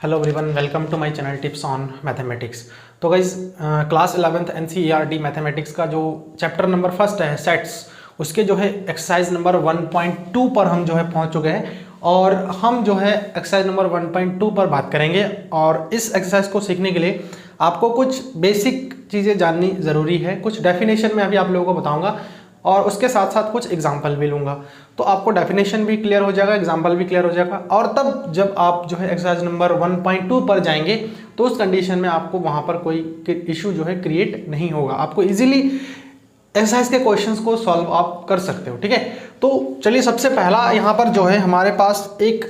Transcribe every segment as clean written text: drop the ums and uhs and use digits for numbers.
Hello everyone, welcome to my channel tips on mathematics. तो guys class 11th NCERT mathematics का जो chapter number first है sets, उसके जो है एक्सरसाइज नंबर 1.2 पर हम जो है पहुंच चुके हैं और हम जो है एक्सरसाइज नंबर 1.2 पर बात करेंगे। और इस एक्सरसाइज को सीखने के लिए आपको कुछ बेसिक चीज़ें जाननी ज़रूरी है। कुछ डेफिनेशन में अभी आप लोगों को बताऊँगा और उसके साथ साथ कुछ एग्जाम्पल भी लूँगा, तो आपको डेफिनेशन भी क्लियर हो जाएगा, एग्जाम्पल भी क्लियर हो जाएगा। और तब जब आप जो है एक्सरसाइज नंबर 1.2 पर जाएंगे तो उस कंडीशन में आपको वहाँ पर कोई इशू जो है क्रिएट नहीं होगा, आपको इजीली एक्सरसाइज के क्वेश्चंस को सॉल्व आप कर सकते हो। ठीक है, तो चलिए सबसे पहला यहाँ पर जो है हमारे पास एक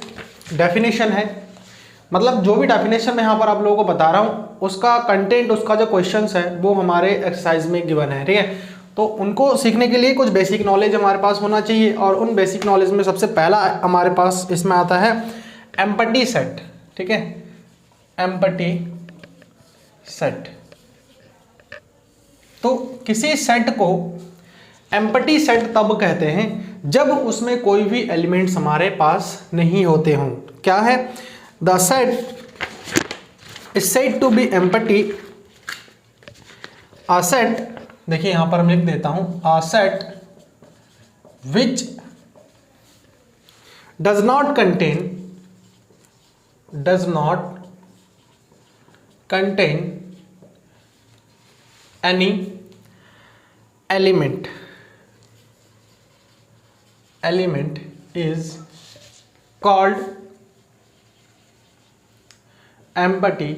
डेफिनेशन है, मतलब जो भी डेफिनेशन मैं यहाँ पर आप लोगों को बता रहा हूँ उसका कंटेंट, उसका जो क्वेश्चंस है वो हमारे एक्सरसाइज में गिवन है। ठीक है, तो उनको सीखने के लिए कुछ बेसिक नॉलेज हमारे पास होना चाहिए और उन बेसिक नॉलेज में सबसे पहला हमारे पास इसमें आता है एम्पटी सेट। ठीक है, एम्पटी सेट। तो किसी सेट को एम्पटी सेट तब कहते हैं जब उसमें कोई भी एलिमेंट्स हमारे पास नहीं होते हों। क्या है? The set is said to be empty. A set, देखिए यहां पर मैं लिख देता हूं, a set which does not contain any element is called empty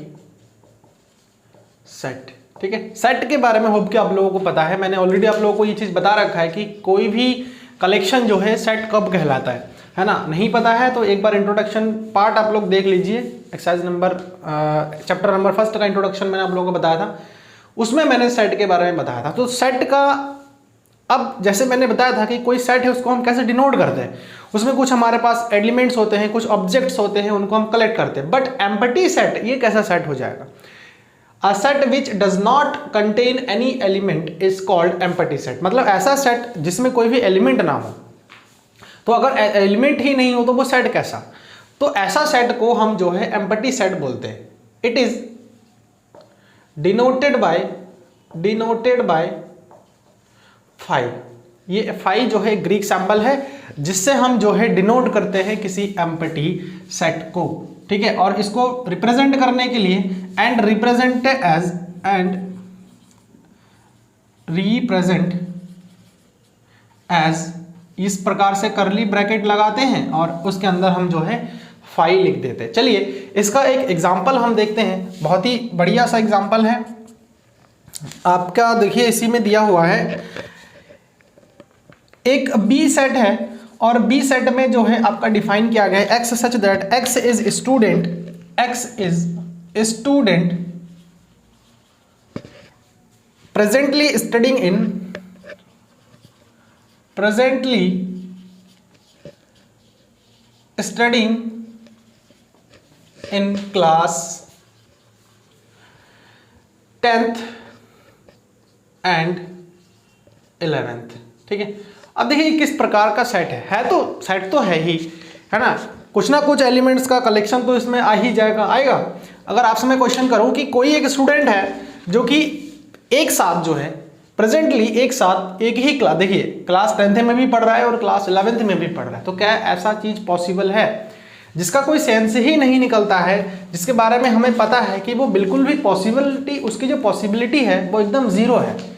set. ठीक है, सेट के बारे में होप कि आप लोगों को पता है, मैंने ऑलरेडी आप लोगों को ये चीज़ बता रखा है कि कोई भी कलेक्शन जो है सेट कब कहलाता है ना। नहीं पता है तो एक बार इंट्रोडक्शन पार्ट आप लोग देख लीजिए, exercise number chapter number first का इंट्रोडक्शन मैंने आप लोगों को बताया था, उसमें मैंने सेट के बारे में बताया था। तो सेट का, अब जैसे मैंने बताया था कि कोई सेट है उसको हम कैसे डिनोट करते हैं, उसमें कुछ हमारे पास एलिमेंट्स होते हैं, कुछ ऑब्जेक्ट्स होते हैं, उनको हम कलेक्ट करते हैं। बट एम्पटी सेट ये कैसा सेट हो जाएगा? A set which does not contain any element is called empty set। मतलब ऐसा सेट जिसमें कोई भी एलिमेंट ना हो। तो अगर एलिमेंट ही नहीं हो तो वो सेट कैसा? तो ऐसा सेट को हम जो है एम्पटी सेट बोलते हैं। It is denoted by phi. ये फाई जो है ग्रीक सिंबल है जिससे हम जो है डिनोट करते हैं किसी एम्पटी सेट को। ठीक है, और इसको रिप्रेजेंट करने के लिए एंड रिप्रेजेंट एज इस प्रकार से करली ब्रैकेट लगाते हैं और उसके अंदर हम जो है फाई लिख देते हैं। चलिए इसका एक एग्जांपल हम देखते हैं, बहुत ही बढ़िया सा एग्जांपल है आपका। देखिए इसी में दिया हुआ है एक बी सेट है और बी सेट में जो है आपका डिफाइन किया गया है x such that x is student presently studying in class 10th and 11th। ठीक है, अब देखिए किस प्रकार का सेट है तो सेट तो है ही, है ना। कुछ ना कुछ एलिमेंट्स का कलेक्शन तो इसमें आ ही आएगा। अगर आपसे मैं क्वेश्चन करूं कि कोई एक स्टूडेंट है जो कि एक साथ जो है प्रेजेंटली एक साथ एक ही क्लास, देखिए क्लास 10th में भी पढ़ रहा है और क्लास 11th में भी पढ़ रहा है, तो क्या ऐसा चीज पॉसिबल है जिसका कोई सेंस ही नहीं निकलता है, जिसके बारे में हमें पता है कि वो बिल्कुल भी पॉसिबिलिटी, उसकी जो पॉसिबिलिटी है वो एकदम जीरो है।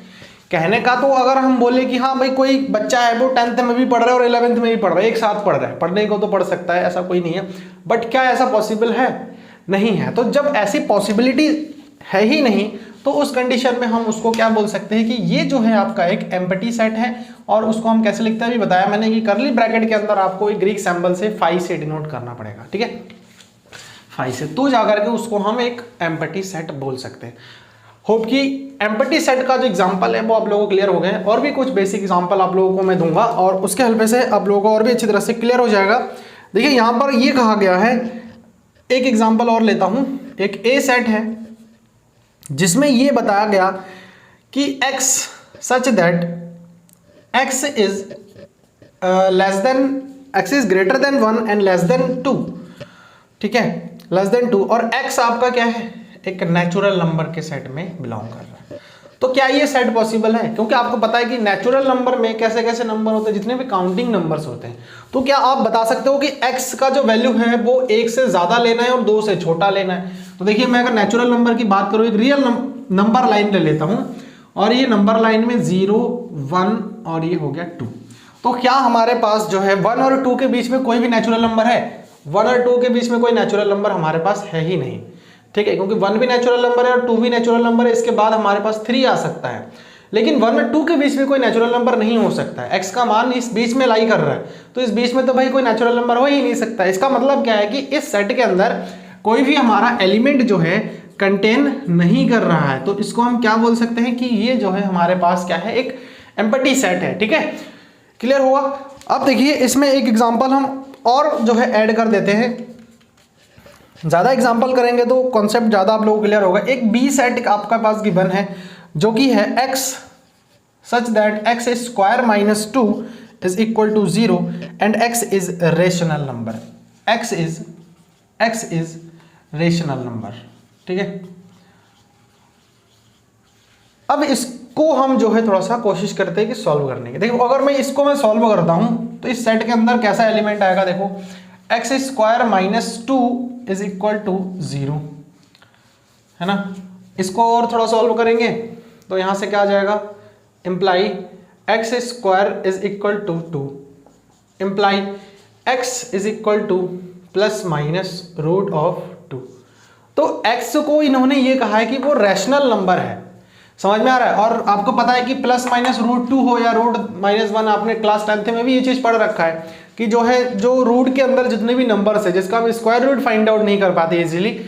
कहने का तो अगर हम बोले कि हाँ भाई कोई बच्चा है वो 10th में भी पढ़ रहा है और 11th में भी पढ़ रहा है, एक साथ पढ़ रहा है, पढ़ने को तो पढ़ सकता है, ऐसा कोई नहीं है। बट क्या ऐसा पॉसिबल है? नहीं है। तो जब ऐसी पॉसिबिलिटी है ही नहीं तो उस कंडीशन में हम उसको क्या बोल सकते हैं कि ये जो है आपका एक एम्पटी सेट है। और उसको हम कैसे लिखते हैं अभी बताया मैंने कि करली ब्रैकेट के अंदर आपको एक ग्रीक सिंबल से फाई से डिनोट करना पड़ेगा। ठीक है, फाई से, तो जाकर के उसको हम एक एम्पटी सेट बोल सकते हैं। होप कि एम्पटी सेट का जो एग्जांपल है वो आप लोगों को क्लियर हो गए। और भी कुछ बेसिक एग्जांपल आप लोगों को मैं दूंगा और उसके हेल्प से आप लोगों को और भी अच्छी तरह से क्लियर हो जाएगा। देखिए यहाँ पर ये कहा गया है, एक एग्जांपल और लेता हूँ। एक ए सेट है जिसमें ये बताया गया कि x such that x is greater than 1 and less than 2। ठीक है, लेस देन 2 और x आपका क्या है, एक नेचुरल नंबर के सेट में बिलोंग कर रहा है। तो क्या ये सेट पॉसिबल है? क्योंकि आपको पता है कि नेचुरल नंबर में कैसे कैसे नंबर होते हैं, जितने भी काउंटिंग नंबर्स होते हैं। तो क्या आप बता सकते हो कि x का जो वैल्यू है वो 1 से ज़्यादा लेना है और 2 से छोटा लेना है? तो देखिए, मैं अगर नेचुरल नंबर की बात करूँ, एक रियल नंबर लाइन ले लेता हूँ और ये नंबर लाइन में 0, 1 और ये हो गया 2। तो क्या हमारे पास जो है 1 और 2 के बीच में कोई भी नेचुरल नंबर है? 1 और 2 के बीच में कोई नेचुरल नंबर हमारे पास है ही नहीं, ठीक है, क्योंकि 1 भी नेचुरल नंबर है और 2 भी नेचुरल नंबर है। इसके बाद हमारे पास 3 आ सकता है, लेकिन 1 और 2 के बीच में कोई नेचुरल नंबर नहीं हो सकता है। x का मान इस बीच में लाई कर रहा है, तो इस बीच में तो भाई कोई नेचुरल नंबर हो ही नहीं सकता। इसका मतलब क्या है कि इस सेट के अंदर कोई भी हमारा एलिमेंट जो है कंटेन नहीं कर रहा है। तो इसको हम क्या बोल सकते हैं कि ये जो है हमारे पास क्या है, एक एम्प्टी सेट है, ठीक है, क्लियर हुआ। अब देखिए, इसमें एक एग्जांपल हम और जो है ऐड कर देते हैं। ज़्यादा एग्जांपल करेंगे तो कॉन्सेप्ट ज़्यादा आप लोगों को क्लियर होगा। एक बी सेट आपका पास गिवन है जो कि है x such that x square minus 2 is equal to 0 and x is rational number. x is rational number, ठीक है। अब इसको हम जो है थोड़ा सा कोशिश करते हैं कि सॉल्व करने की। देखो, अगर मैं सॉल्व करता हूं तो इस सेट के अंदर कैसा एलिमेंट आएगा, देखो x square minus 2 is equal to 0, है ना। इसको और थोड़ा सॉल्व करेंगे तो यहां से क्या आ जाएगा, imply x square is equal to 2, imply x is equal to plus minus root of 2। तो x को इन्होंने ये कहा है कि वो रैशनल नंबर है, समझ में आ रहा है। और आपको पता है कि प्लस माइनस रूट 2 हो या रूट माइनस 1, आपने क्लास 10th में भी ये चीज पढ़ रखा है कि जो रूट के अंदर जितने भी नंबर्स है जिसका हम स्क्वायर रूट फाइंड आउट नहीं कर पाते इजीली,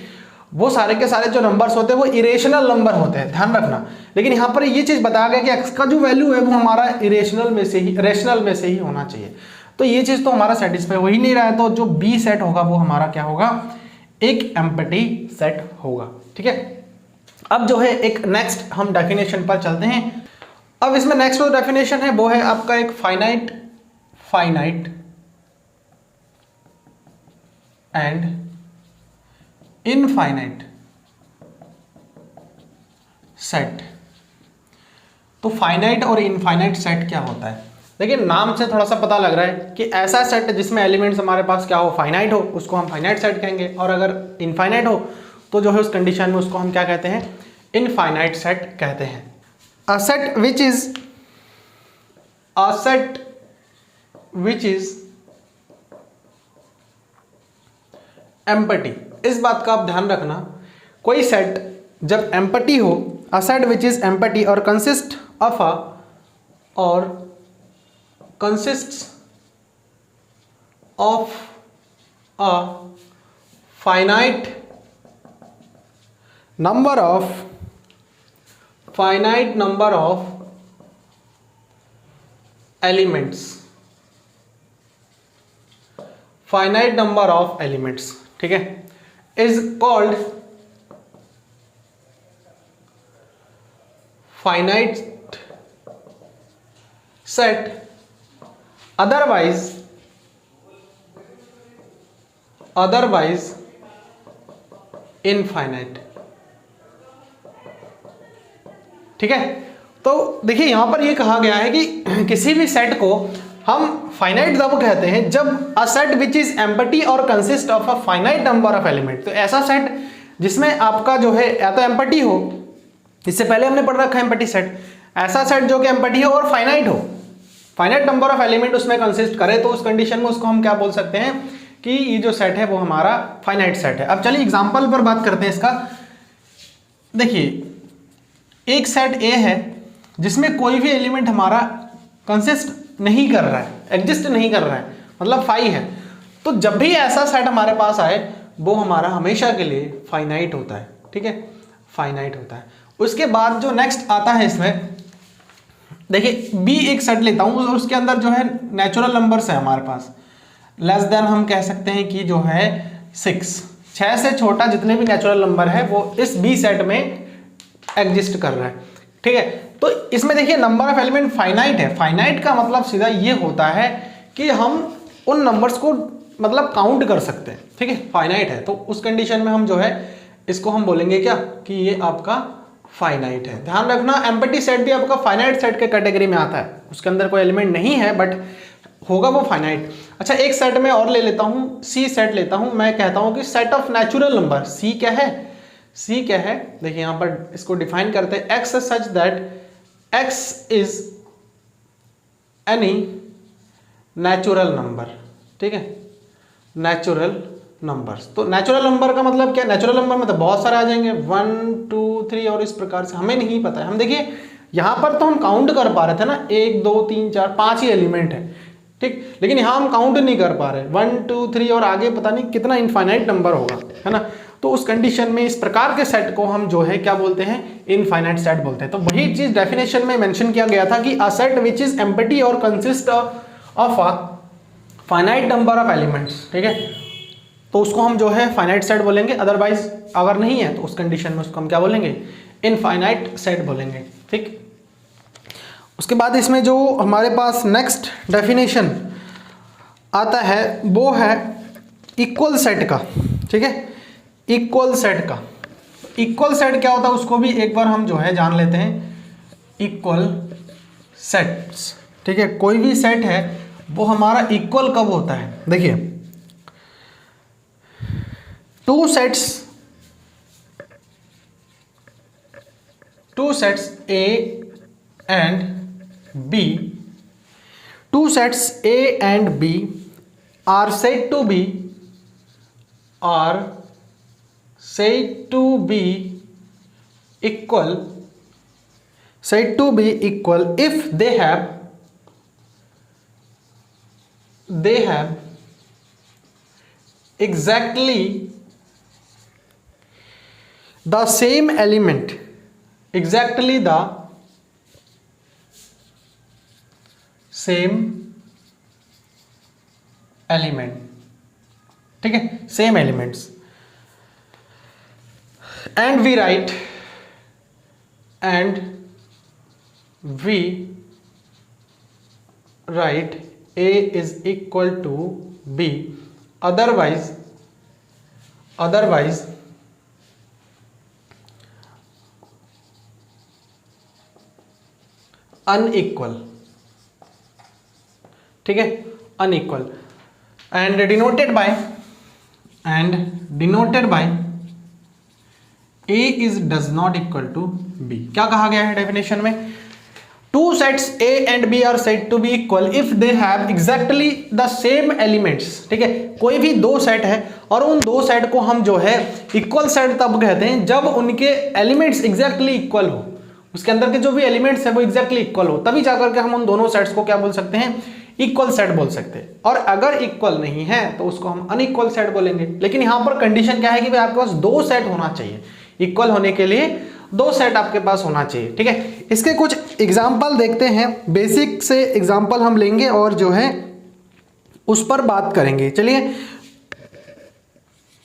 वो सारे के सारे जो नंबर्स होते हैं वो इरेशनल नंबर होते हैं, ध्यान रखना। लेकिन यहाँ पर ये चीज बताया गया कि x का जो वैल्यू है वो हमारा रेशनल में से ही होना चाहिए। तो ये चीज तो हमारा सेटिस्फाई हो ही नहीं रहा है, तो जो बी सेट होगा वो हमारा क्या होगा, एक एम्प्टी सेट होगा, ठीक है। अब जो है एक नेक्स्ट हम डेफिनेशन पर चलते हैं। अब इसमें नेक्स्ट जो डेफिनेशन है वो है आपका एक फाइनाइट एंड इनफाइनाइट सेट। तो फाइनाइट और इनफाइनाइट सेट क्या होता है? देखिए, नाम से थोड़ा सा पता लग रहा है कि ऐसा सेट जिसमें एलिमेंट्स हमारे पास क्या हो, फाइनाइट हो, उसको हम फाइनाइट सेट कहेंगे, और अगर इनफाइनाइट हो तो जो है उस कंडीशन में उसको हम क्या कहते हैं, इनफाइनाइट सेट कहते हैं। अ सेट विच इज एम्प्टी। इस बात का आप ध्यान रखना, कोई सेट जब एम्प्टी हो, a set which is empty और consist of a finite number of elements, ठीक है, is called finite set, otherwise infinite, ठीक है। तो देखिए, यहां पर ये कहा गया है कि किसी भी सेट को हम फाइनाइट तब कहते हैं जब a set which is empty और consist of a finite number of element. तो ऐसा सेट जिसमें आपका जो है या तो एम्प्टी हो, इससे पहले हमने पढ़ रखा है एम्प्टी सेट, ऐसा सेट जो कि एम्प्टी हो और फाइनाइट हो, फाइनाइट नंबर ऑफ एलिमेंट उसमें कंसिस्ट करे, तो उस कंडीशन में उसको हम क्या बोल सकते हैं कि ये जो सेट है वो हमारा फाइनाइट सेट है। अब चलिए एग्जांपल पर बात करते हैं इसका। देखिए, एक सेट ए है जिसमें कोई भी एलिमेंट हमारा कंसिस्ट नहीं कर रहा है, एग्जिस्ट नहीं कर रहा है, मतलब 5 है। तो जब भी ऐसा सेट हमारे पास आए वो हमारा हमेशा के लिए फाइनाइट होता है, ठीक है, फाइनाइट होता है। उसके बाद जो नेक्स्ट आता है इसमें, देखिए बी एक सेट लेता हूँ और उसके अंदर जो है नेचुरल नंबर्स है हमारे पास, लेस देन हम कह सकते हैं कि जो है 6 से छोटा जितने भी नेचुरल नंबर है वो इस बी सेट में एग्जिस्ट कर रहा है, ठीक है। तो इसमें देखिए नंबर ऑफ एलिमेंट फाइनाइट है। फाइनाइट का मतलब सीधा ये होता है कि हम उन नंबर्स को मतलब काउंट कर सकते हैं, ठीक है, फाइनाइट है, तो उस कंडीशन में हम जो है इसको हम बोलेंगे क्या कि ये आपका फाइनाइट है। ध्यान रखना एम्प्टी सेट भी आपका फाइनाइट सेट के कैटेगरी में आता है, उसके अंदर कोई एलिमेंट नहीं है बट होगा वो फाइनाइट। अच्छा एक सेट में और ले लेता हूँ, सी सेट लेता हूँ, मैं कहता हूँ कि सेट ऑफ नेचुरल नंबर, सी क्या है, सी क्या है, देखिए यहाँ पर इसको डिफाइन करते हैं, x such that x is any natural number, ठीक है, नेचुरल नंबर्स। तो नेचुरल नंबर का मतलब क्या, नेचुरल नंबर में तो बहुत सारे आ जाएंगे 1 2 3 और इस प्रकार से, हमें नहीं पता है। हम देखिए यहाँ पर तो हम काउंट कर पा रहे थे ना, 1 2 3 4 5 ही एलिमेंट है, ठीक, लेकिन यहाँ हम काउंट नहीं कर पा रहे, 1 2 3 और आगे पता नहीं कितना इनफाइनाइट नंबर होगा, है ना। तो उस कंडीशन में इस प्रकार के सेट को हम जो है क्या बोलते हैं, इनफाइनाइट सेट बोलते हैं। तो वही चीज डेफिनेशन में मेंशन किया गया था कि a set which is empty और consist of a finite number of elements, ठीक है, तो उसको हम जो है फाइनाइट सेट बोलेंगे। अदरवाइज अगर नहीं है तो उस कंडीशन में उसको हम क्या बोलेंगे, इनफाइनाइट सेट बोलेंगे, ठीक। उसके बाद इसमें जो हमारे पास नेक्स्ट डेफिनेशन आता है वो है इक्वल सेट का, ठीक है, इक्वल सेट का। इक्वल सेट क्या होता है उसको भी एक बार हम जो है जान लेते हैं, इक्वल सेट्स, ठीक है, कोई भी सेट है वो हमारा इक्वल कब होता है, देखिए two sets A and B, two sets A and B are said to be equal if they have exactly the same element, exactly the same element, ठीक है, same elements. And we write A is equal to B, otherwise unequal, ठीक है, unequal. And denoted by A is does not equal to B. क्या कहा गया है definition में, two sets A and B are said to be equal if they have exactly the same elements, ठीक है, कोई भी दो सेट है और उन दो सेट को हम जो है इक्वल सेट तब कहते हैं जब उनके एलिमेंट्स एग्जैक्टली इक्वल हो, उसके अंदर के जो भी एलिमेंट्स है वो एग्जैक्टली इक्वल हो, तभी जाकर के हम उन दोनों सेट्स को क्या बोल सकते हैं, इक्वल सेट बोल सकते हैं। और अगर इक्वल नहीं है तो उसको हम अनइक्वल सेट बोलेंगे। लेकिन यहां पर कंडीशन क्या है कि भाई आपके पास दो सेट होना चाहिए, इक्वल होने के लिए दो सेट आपके पास होना चाहिए, ठीक है। इसके कुछ एग्जाम्पल देखते हैं, बेसिक से एग्जाम्पल हम लेंगे और जो है उस पर बात करेंगे। चलिए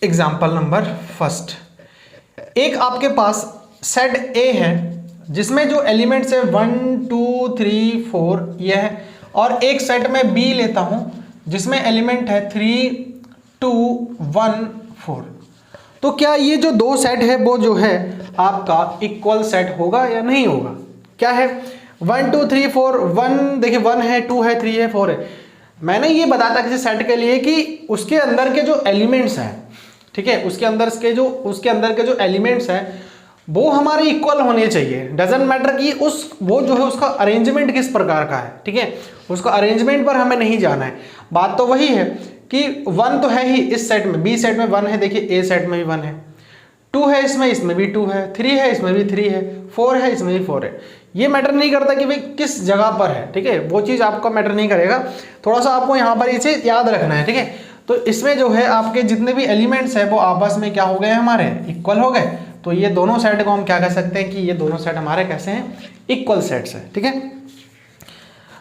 एग्जाम्पल नंबर फर्स्ट, एक आपके पास सेट ए है जिसमें जो एलिमेंट्स है 1 2 3 4 यह है, और एक सेट में बी लेता हूं जिसमें एलिमेंट है 3 2 1 4। तो क्या ये जो दो सेट है वो जो है आपका इक्वल सेट होगा या नहीं होगा? क्या है 1 2 3 4, 1 देखिए 1 है 2 है 3 है 4 है। मैंने ये बताया था किसी सेट के लिए कि उसके अंदर के जो एलिमेंट्स हैं, ठीक है, उसके अंदर के जो एलिमेंट्स हैं वो हमारे इक्वल होने चाहिए। डजंट मैटर कि वो जो है उसका अरेंजमेंट किस प्रकार का है, ठीक है, उसका अरेंजमेंट पर हमें नहीं जाना है। बात तो वही है कि 1 तो है ही इस सेट में, बी सेट में 1 है, देखिए ए सेट में भी 1 है, 2 है इसमें भी 2 है, 3 है इसमें भी 3 है, 4 है इसमें भी 4 है। ये मैटर नहीं करता कि भाई किस जगह पर है, ठीक है, वो चीज़ आपका मैटर नहीं करेगा। थोड़ा सा आपको यहाँ पर इसे याद रखना है, ठीक है। तो इसमें जो है आपके जितने भी एलिमेंट्स है वो आपस में क्या हो गए, हमारे इक्वल हो गए। तो ये दोनों सेट को हम क्या कह सकते हैं कि ये दोनों सेट हमारे कैसे हैं, इक्वल सेट्स हैं, ठीक है।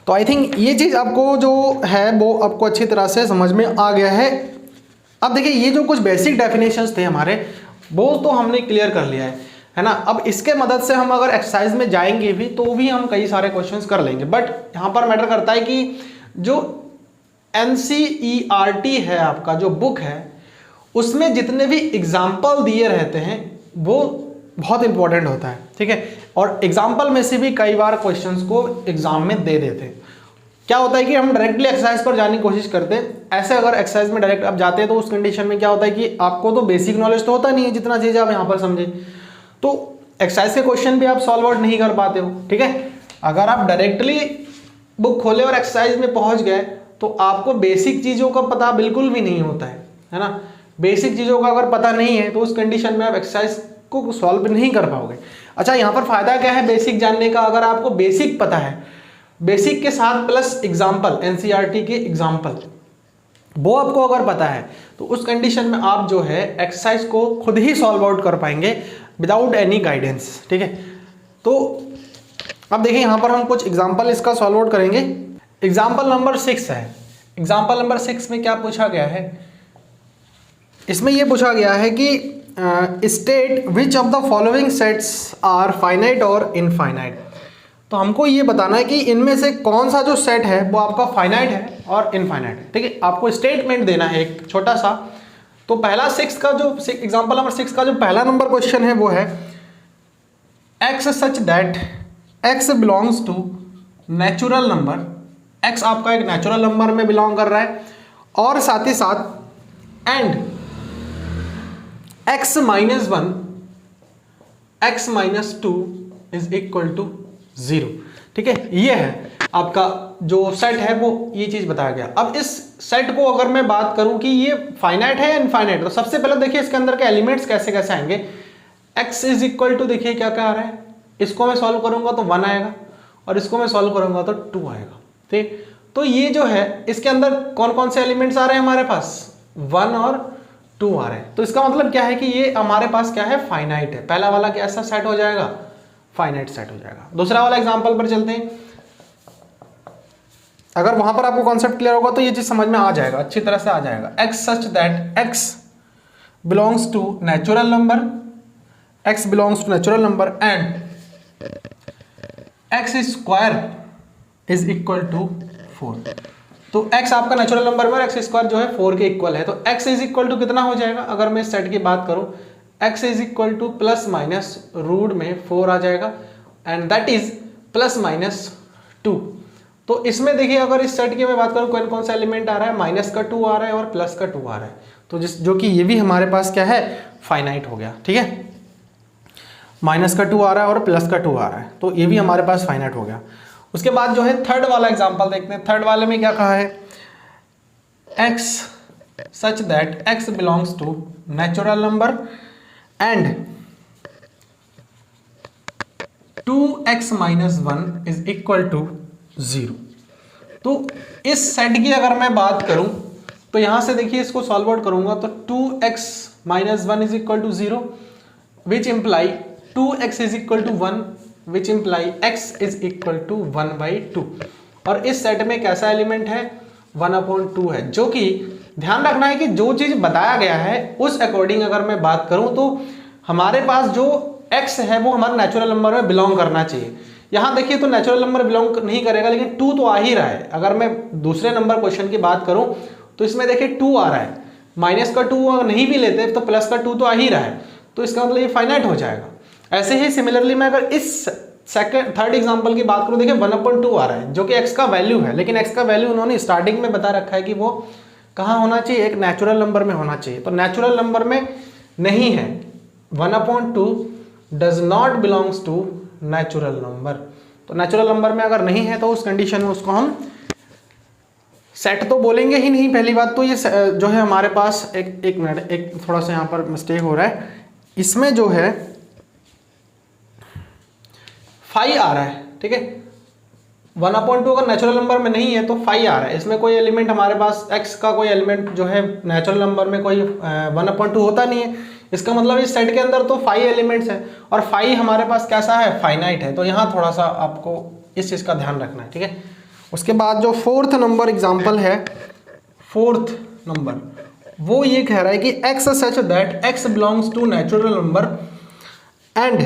तो आई थिंक ये चीज़ आपको जो है वो आपको अच्छी तरह से समझ में आ गया है। अब देखिए ये जो कुछ बेसिक डेफिनेशंस थे हमारे वो तो हमने क्लियर कर लिया है ना। अब इसके मदद से हम अगर एक्सरसाइज में जाएंगे भी तो भी हम कई सारे क्वेश्चंस कर लेंगे। बट यहाँ पर मैटर करता है कि जो NCERT है आपका जो बुक है, उसमें जितने भी एग्जाम्पल दिए रहते हैं वो बहुत इंपॉर्टेंट होता है, ठीक है। और एग्जाम्पल में से भी कई बार क्वेश्चंस को एग्जाम में दे देते हैं। क्या होता है कि हम डायरेक्टली एक्सरसाइज पर जाने की कोशिश करते हैं, ऐसे अगर एक्सरसाइज में डायरेक्ट आप जाते हैं तो उस कंडीशन में क्या होता है कि आपको तो बेसिक नॉलेज तो होता नहीं है जितना चीज़ आप यहाँ पर समझे, तो एक्सरसाइज के क्वेश्चन भी आप सॉल्व आउट नहीं कर पाते हो, ठीक है। अगर आप डायरेक्टली बुक खोले और एक्सरसाइज में पहुंच गए तो आपको बेसिक चीज़ों का पता बिल्कुल भी नहीं होता है ना। बेसिक चीज़ों का अगर पता नहीं है तो उस कंडीशन में आप एक्सरसाइज को सॉल्व नहीं कर पाओगे। अच्छा, यहाँ पर फायदा क्या है बेसिक जानने का, अगर आपको बेसिक पता है, बेसिक के साथ प्लस एग्जाम्पल, NCERT के एग्जाम्पल वो आपको अगर पता है तो उस कंडीशन में आप जो है एक्सरसाइज को खुद ही सॉल्व आउट कर पाएंगे विदाउट एनी गाइडेंस, ठीक है। तो अब देखिए यहाँ पर हम कुछ एग्जाम्पल इसका सॉल्व आउट करेंगे। एग्जाम्पल नंबर 6 है। एग्जाम्पल नंबर 6 में क्या पूछा गया है, इसमें यह पूछा गया है कि state which of the following sets are finite और इनफाइनाइट। तो हमको ये बताना है कि इनमें से कौन सा जो सेट है वो आपका फाइनाइट है और इनफाइनाइट है, ठीक है। आपको स्टेटमेंट देना है एक छोटा सा। तो पहला 6 का जो एग्जाम्पल नंबर 6 का जो पहला नंबर क्वेश्चन है वो है x such that x belongs to natural number. x आपका एक नेचुरल नंबर में बिलोंग कर रहा है और साथ ही साथ and x minus 1 x minus 2 is equal to 0, ठीक है। ये है आपका जो सेट है वो ये चीज बताया गया। अब इस सेट को अगर मैं बात करूं कि ये फाइनाइट है या इनफाइनाइट, तो सबसे पहले देखिए इसके अंदर के एलिमेंट्स कैसे कैसे आएंगे। x इज इक्वल टू देखिए क्या क्या आ रहा है, इसको मैं सॉल्व करूंगा तो 1 आएगा और इसको मैं सॉल्व करूंगा तो 2 आएगा, ठीक। तो ये जो है इसके अंदर कौन कौन से एलिमेंट्स आ रहे हैं हमारे पास, 1 और 2 आ रहे हैं। तो इसका मतलब क्या है कि ये हमारे पास क्या है, फाइनाइट है। पहला वाला कैसा सेट हो जाएगा, फाइनाइट सेट हो जाएगा। दूसरा वाला एग्जांपल पर चलते हैं। अगर वहां पर आपको कॉन्सेप्ट क्लियर होगा तो ये चीज समझ में आ जाएगा, अच्छी तरह से आ जाएगा। x such that x belongs to natural number, x belongs to natural number and x square is equal to 4। तो x आपका नेचुरल नंबर में और x स्क्वायर जो है 4 के इक्वल है। तो x इज इक्वल टू कितना हो जाएगा, अगर मैं इस सेट की बात करूं x is equal to plus minus root में 4 आ जाएगा and that is plus minus 2। तो इसमें देखिए अगर इस सेट की मैं बात करूं कौन कौन सा एलिमेंट आ रहा है, माइनस का 2 आ रहा है और प्लस का 2 आ रहा है। तो जो कि ये भी हमारे पास क्या है, फाइनाइट हो गया, ठीक है। माइनस का 2 आ रहा है और प्लस का 2 आ रहा है, तो ये भी हमारे पास फाइनाइट हो गया। उसके बाद जो है थर्ड वाला एग्जांपल देखते हैं। थर्ड वाले में क्या कहा है, x such that x belongs to natural number and 2x minus 1 is equal to 0। तो इस सेट की अगर मैं बात करूं तो यहां से देखिए इसको सॉल्व आउट करूंगा तो 2x minus 1 is equal to 0 which imply 2x is equal to 1 which imply x is equal to 1/2। और इस सेट में कैसा एलिमेंट है, 1/2 है। जो कि ध्यान रखना है कि जो चीज बताया गया है उस अकॉर्डिंग अगर मैं बात करूं तो हमारे पास जो x है वो हमारे नेचुरल नंबर में बिलोंग करना चाहिए। यहाँ देखिए तो नेचुरल नंबर बिलोंग नहीं करेगा, लेकिन 2 तो आ ही रहा है। अगर मैं दूसरे नंबर क्वेश्चन की बात करूं तो इसमें देखिए 2 आ रहा है, माइनस का 2 अगर नहीं भी लेते तो प्लस का 2 तो आ ही रहा है, तो इसका मतलब ये फाइनाइट हो जाएगा। ऐसे ही सिमिलरली मैं अगर इस थर्ड एग्जाम्पल की बात करूं, देखिए 1/2 आ रहा है जो कि x का वैल्यू है, लेकिन x का वैल्यू उन्होंने स्टार्टिंग में बता रखा है कि वो कहाँ होना चाहिए, एक नेचुरल नंबर में होना चाहिए। तो नेचुरल नंबर में नहीं है, 1/2 does not belongs to natural number. तो नेचुरल नंबर में अगर नहीं है तो उस कंडीशन में उसको हम सेट तो बोलेंगे ही नहीं। पहली बात तो ये जो है हमारे पास एक मिनट, एक थोड़ा सा यहाँ पर मिस्टेक हो रहा है। इसमें जो है 5 आ रहा है, ठीक है। 1/2 अगर नेचुरल नंबर में नहीं है तो 5 आ रहा है। इसमें कोई एलिमेंट हमारे पास x का कोई एलिमेंट जो है नेचुरल नंबर में कोई 1/2 होता नहीं है। इसका मतलब इस सेट के अंदर तो 5 एलिमेंट्स हैं और 5 हमारे पास कैसा है, फाइनाइट है। तो यहाँ थोड़ा सा आपको इस चीज़ का ध्यान रखना है, ठीक है। उसके बाद जो फोर्थ नंबर एग्जाम्पल है, फोर्थ नंबर वो ये कह रहा है कि x such that x belongs to natural number and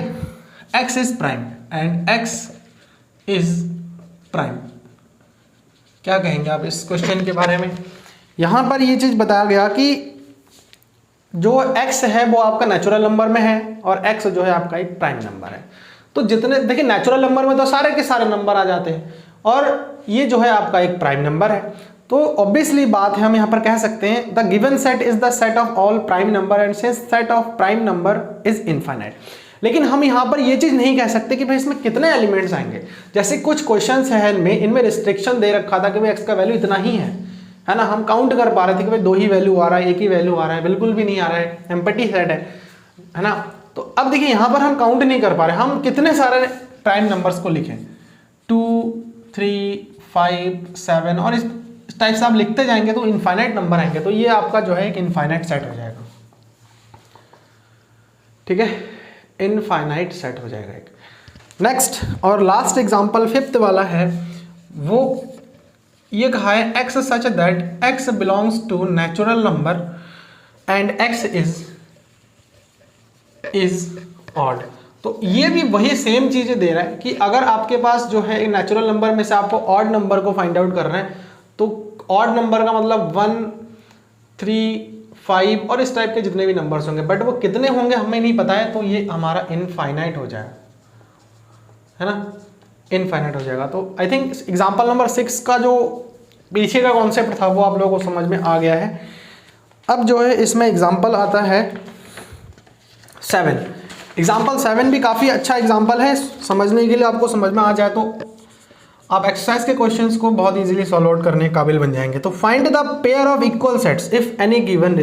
x is prime and x is prime. क्या कहेंगे आप इस क्वेश्चन के बारे में? यहाँ पर ये चीज़ बताया गया कि जो x है वो आपका नेचुरल नंबर में है और x जो है आपका एक प्राइम नंबर है। तो जितने देखिए नेचुरल नंबर में तो सारे के सारे नंबर आ जाते हैं और ये जो है आपका एक प्राइम नंबर है। तो ऑब्वियसली बात है, हम यहाँ पर कह सकते हैं the given set is the set of all prime number and since set of prime number is infinite. लेकिन हम यहाँ पर ये चीज़ नहीं कह सकते कि भाई इसमें कितने एलिमेंट्स आएंगे। जैसे कुछ क्वेश्चंस है इनमें रिस्ट्रिक्शन दे रखा था कि भाई x का वैल्यू इतना ही है ना, हम काउंट कर पा रहे थे कि भाई 2 ही वैल्यू आ रहा है, 1 ही वैल्यू आ रहा है, बिल्कुल भी नहीं आ रहा है, एम्प्टी सेट है ना। तो अब देखिए यहाँ पर हम काउंट नहीं कर पा रहे, हम कितने सारे प्राइम नंबर्स को लिखें, 2, 3, 5, 7 और इस टाइप से आप लिखते जाएंगे तो इनफाइनाइट नंबर आएंगे। तो ये आपका जो है एक इनफाइनाइट सेट हो जाएगा, ठीक है, इनफाइनाइट सेट हो जाएगा एक। नेक्स्ट और लास्ट एग्जांपल 5th वाला है, वो ये कहा है x such that x belongs to natural number and x is odd. तो ये भी वही सेम चीजें दे रहा है कि अगर आपके पास जो है नेचुरल नंबर में से आपको ऑड नंबर को फाइंड आउट करना है, तो ऑड नंबर का मतलब 1, 3, 5 और इस टाइप के जितने भी नंबर्स होंगे, बट वो कितने होंगे हमें नहीं पता है, तो ये हमारा इनफाइनाइट हो जाएगा, है ना, इनफाइनाइट हो जाएगा। तो आई थिंक एग्जाम्पल नंबर 6 का जो पीछे का कॉन्सेप्ट था वो आप लोगों को समझ में आ गया है। अब जो है इसमें एग्जाम्पल आता है 7। एग्जाम्पल 7 भी काफ़ी अच्छा एग्जाम्पल है समझने के लिए, आपको समझ में आ जाए तो आप एक्सरसाइज के क्वेश्चंस को बहुत इजीली सॉल्व आउट करने के काबिल बन जाएंगे। तो find the pair of equal sets if any given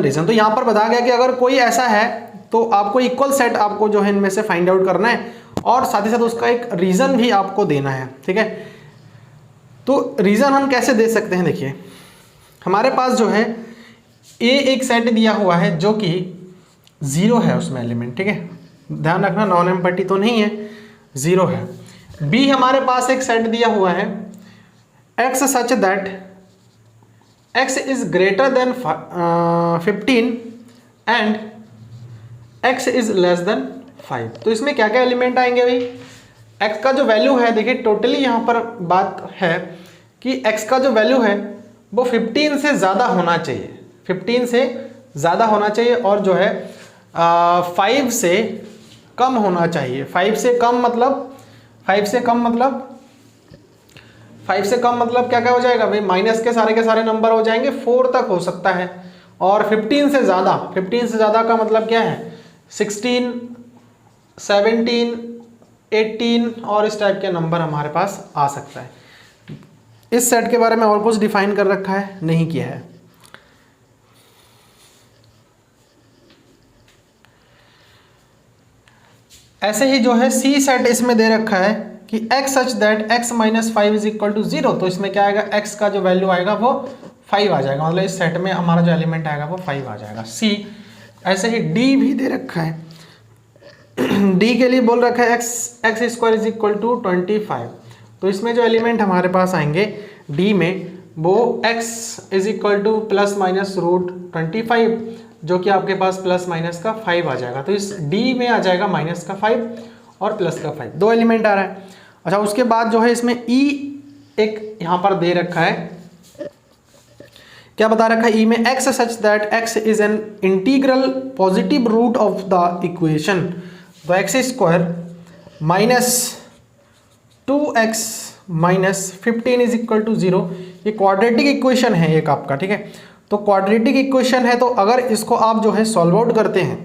reason. तो यहाँ पर बताया गया कि अगर कोई ऐसा है तो आपको इक्वल सेट आपको जो है इनमें से फाइंड आउट करना है और साथ ही साथ उसका एक रीजन भी आपको देना है, ठीक है। तो रीजन हम कैसे दे सकते हैं, देखिए हमारे पास जो है ए एक सेट दिया हुआ है जो कि 0 है उसमें एलिमेंट, ठीक है, ध्यान रखना नॉन एम्प्टी तो नहीं है, 0 है। बी हमारे पास एक सेट दिया हुआ है x such that x is greater than 15 and x is less than 5। तो इसमें क्या क्या एलिमेंट आएंगे भाई, x का जो वैल्यू है, देखिए टोटली यहाँ पर बात है कि x का जो वैल्यू है वो 15 से ज़्यादा होना चाहिए, 15 से ज़्यादा होना चाहिए और जो है 5 से कम होना चाहिए। 5 से कम मतलब क्या क्या हो जाएगा भाई, माइनस के सारे नंबर हो जाएंगे, 4 तक हो सकता है। और 15 से ज़्यादा का मतलब क्या है, 16, 17, 18 और इस टाइप के नंबर हमारे पास आ सकता है। इस सेट के बारे में और कुछ डिफाइन कर रखा है, नहीं किया है। ऐसे ही जो है सी सेट इसमें दे रखा है कि x such that x minus 5 is equal to 0। तो इसमें क्या आएगा, x का जो वैल्यू आएगा वो 5 आ जाएगा, मतलब इस सेट में हमारा जो एलिमेंट आएगा वो 5 आ जाएगा। सी ऐसे ही डी भी दे रखा है, डी के लिए बोल रखा है x square is equal to 25। तो इसमें जो एलिमेंट हमारे पास आएंगे डी में वो x is equal to plus minus root 25, जो कि आपके पास प्लस माइनस का 5 आ जाएगा। तो इस डी में आ जाएगा माइनस का 5 और प्लस का 5, 2 एलिमेंट आ रहा है। अच्छा उसके बाद जो है इसमें ई एक यहाँ पर दे रखा है, क्या बता रखा है ई में, x such that x is an integral positive root of the equation तो x square minus 2x minus 15 is equal to 0। ये क्वाड्रेटिक इक्वेशन है एक आपका, ठीक है। तो क्वाड्रेटिक इक्वेशन है, तो अगर इसको आप जो है सॉल्व आउट करते हैं,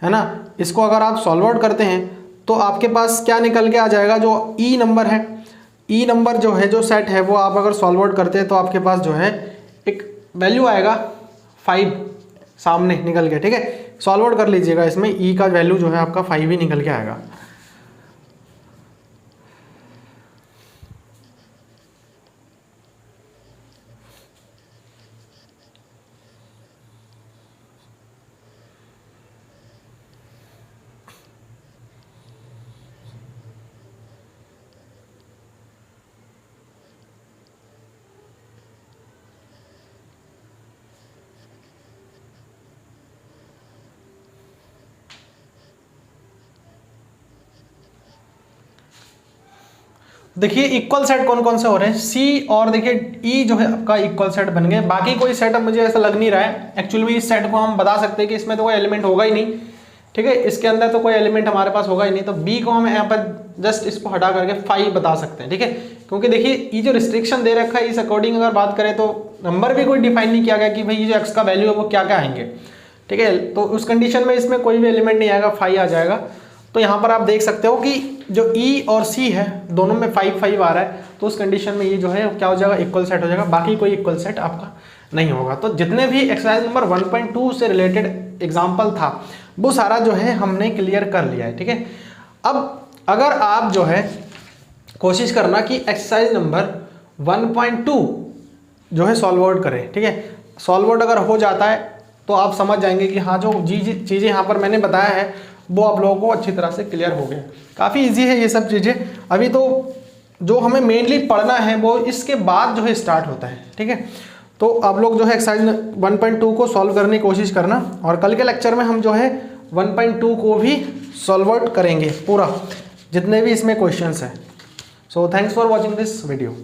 है ना, इसको अगर आप सॉल्व आउट करते हैं तो आपके पास क्या निकल के आ जाएगा, जो ई नंबर है, ई नंबर जो है जो सेट है वो आप अगर सॉल्व आउट करते हैं तो आपके पास जो है एक वैल्यू आएगा 5 सामने निकल के, ठीक है। सॉल्व आउट कर लीजिएगा, इसमें ई का वैल्यू जो है आपका 5 ही निकल के आएगा। देखिए इक्वल सेट कौन कौन से हो रहे हैं, सी और देखिए ई जो है आपका इक्वल सेट बन गए। बाकी कोई सेट अब मुझे ऐसा लग नहीं रहा है। एक्चुअली में इस सेट को हम बता सकते हैं कि इसमें तो कोई एलिमेंट होगा ही नहीं, ठीक है, इसके अंदर तो कोई एलिमेंट हमारे पास होगा ही नहीं। तो बी को हम यहाँ पर जस्ट इसको हटा करके 5 बता सकते हैं, ठीक है। क्योंकि देखिए ये जो रिस्ट्रिक्शन दे रखा है इस अकॉर्डिंग अगर बात करें तो नंबर भी कोई डिफाइन नहीं किया गया कि भाई ये जो एक्स का वैल्यू है वो क्या क्या आएंगे, ठीक है। तो उस कंडीशन में इसमें कोई भी एलिमेंट नहीं आएगा, 5 आ जाएगा। तो यहाँ पर आप देख सकते हो कि जो ई और सी है दोनों में 5 आ रहा है, तो उस कंडीशन में ये जो है क्या हो जाएगा, इक्वल सेट हो जाएगा। बाकी कोई इक्वल सेट आपका नहीं होगा। तो जितने भी एक्सरसाइज नंबर 1.2 से रिलेटेड एग्जाम्पल था वो सारा जो है हमने क्लियर कर लिया है, ठीक है। अब अगर आप जो है कोशिश करना कि एक्सरसाइज नंबर 1.2 जो है सॉल्व आउट करें, ठीक है। सॉल्व आउट अगर हो जाता है तो आप समझ जाएंगे कि हाँ जो चीज़ें यहाँ पर मैंने बताया है वो आप लोगों को अच्छी तरह से क्लियर हो गया। काफ़ी इजी है ये सब चीज़ें। अभी तो जो हमें मेनली पढ़ना है वो इसके बाद जो है स्टार्ट होता है, ठीक है। तो आप लोग जो है एक्सरसाइज 1.2 को सॉल्व करने की कोशिश करना, और कल के लेक्चर में हम जो है 1.2 को भी सॉल्व आउट करेंगे पूरा, जितने भी इसमें क्वेश्चंस हैं। So thanks for watching this video.